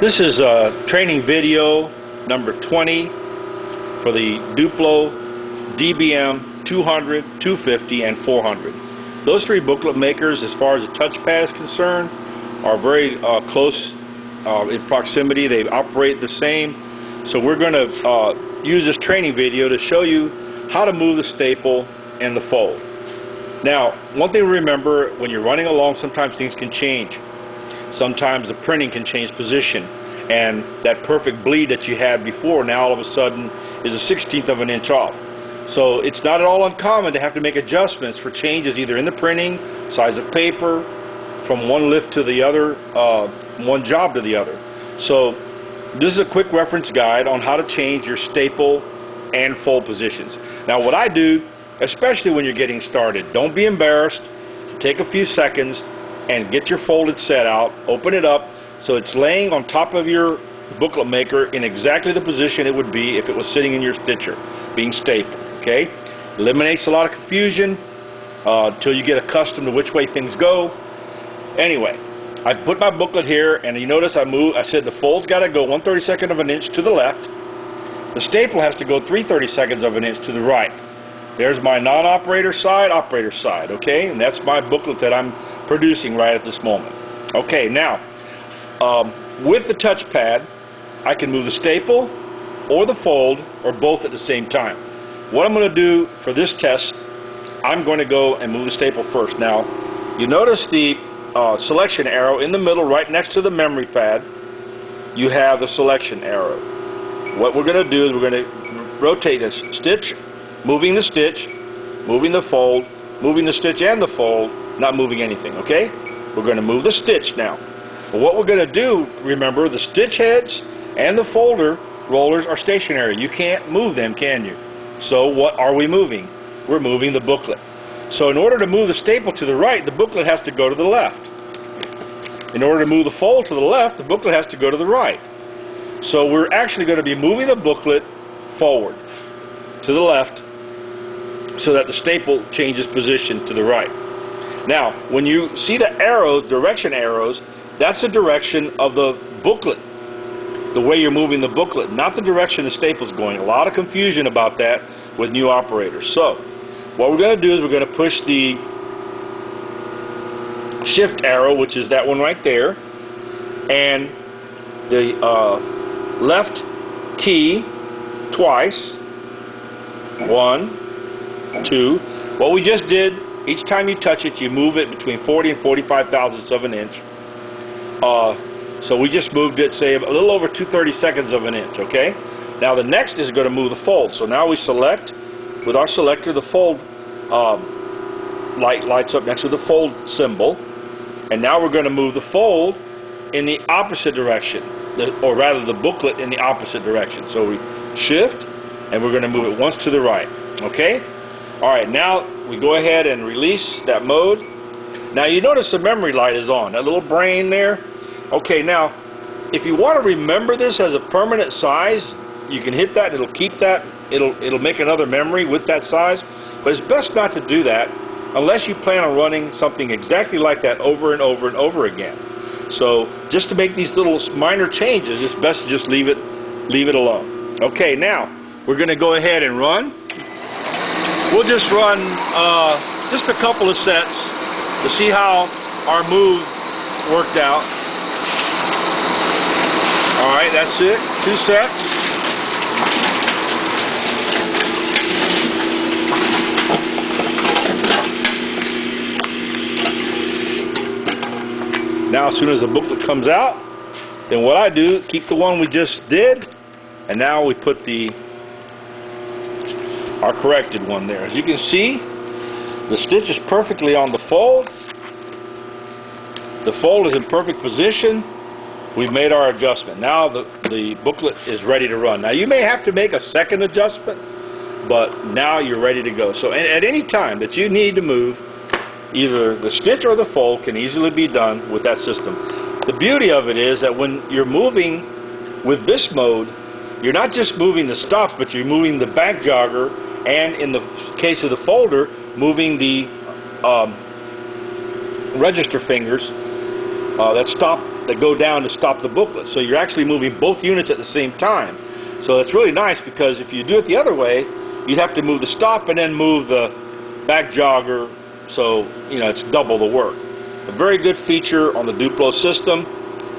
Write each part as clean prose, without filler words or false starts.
This is training video number 20 for the Duplo DBM 200, 250, and 400. Those three booklet makers, as far as the touchpad is concerned, are very close in proximity. They operate the same. So we're going to use this training video to show you how to move the staple and the fold. Now, one thing to remember, when you're running along, sometimes things can change. Sometimes the printing can change position, and that perfect bleed that you had before now all of a sudden is a 1/16 of an inch off. So it's not at all uncommon to have to make adjustments for changes either in the printing, size of paper, from one lift to the other, one job to the other. So this is a quick reference guide on how to change your staple and fold positions. Now what I do, especially when you're getting started, don't be embarrassed. Take a few seconds and get your folded set out, open it up so it's laying on top of your booklet maker in exactly the position it would be if it was sitting in your stitcher, being stapled. Okay? Eliminates a lot of confusion until you get accustomed to which way things go. Anyway, I put my booklet here, and you notice I said the fold's got to go 1/32 of an inch to the left. The staple has to go 3/32 of an inch to the right. There's my non-operator side, operator side, okay? And that's my booklet that I'm producing right at this moment. Okay, now, with the touchpad, I can move the staple or the fold or both at the same time. What I'm going to do for this test, I'm going to go and move the staple first. Now, you notice the selection arrow in the middle right next to the memory pad. You have the selection arrow. What we're going to do is we're going to rotate this stitch, moving the stitch, moving the fold, moving the stitch and the fold, not moving anything, okay? We're going to move the stitch now. But what we're going to do, remember, the stitch heads and the folder rollers are stationary. You can't move them, can you? So what are we moving? We're moving the booklet. So in order to move the staple to the right, the booklet has to go to the left. In order to move the fold to the left, the booklet has to go to the right. So we're actually going to be moving the booklet forward to the left so that the staple changes position to the right. Now, when you see the arrows, direction arrows, that's the direction of the booklet, the way you're moving the booklet, not the direction the staple's going. A lot of confusion about that with new operators. So, what we're going to do is we're going to push the shift arrow, which is that one right there, and the left key twice. 1, 2. What we just did, each time you touch it, you move it between 40 and 45 thousandths of an inch. So we just moved it, say, a little over 2/32 of an inch, okay? Now the next is going to move the fold. So now we select, with our selector, the fold light lights up next to the fold symbol. And now we're going to move the fold in the opposite direction, or rather the booklet in the opposite direction. So we shift, and we're going to move it once to the right, okay? Alright, now we go ahead and release that mode. Now you notice the memory light is on, that little brain there. Okay, now if you want to remember this as a permanent size, you can hit that, it'll keep that, it'll make another memory with that size, but it's best not to do that unless you plan on running something exactly like that over and over and over again. So just to make these little minor changes, it's best to just leave it alone. Okay, now we're going to go ahead and run. We'll just run just a couple of sets to see how our move worked out. Alright, that's it. 2 sets. Now as soon as the booklet comes out, then what I do, keep the one we just did, and now we put our corrected one there. As you can see, the stitch is perfectly on the fold. The fold is in perfect position. We've made our adjustment. Now the booklet is ready to run. Now you may have to make a second adjustment, but now you're ready to go. So at any time that you need to move, either the stitch or the fold can easily be done with that system. The beauty of it is that when you're moving with this mode, you're not just moving the stop, but you're moving the back jogger, and in the case of the folder, moving the register fingers that stop that go down to stop the booklet. So you're actually moving both units at the same time. So it's really nice, because if you do it the other way, you'd have to move the stop and then move the back jogger. So, it's double the work. A very good feature on the Duplo system.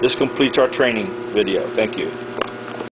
This completes our training video. Thank you.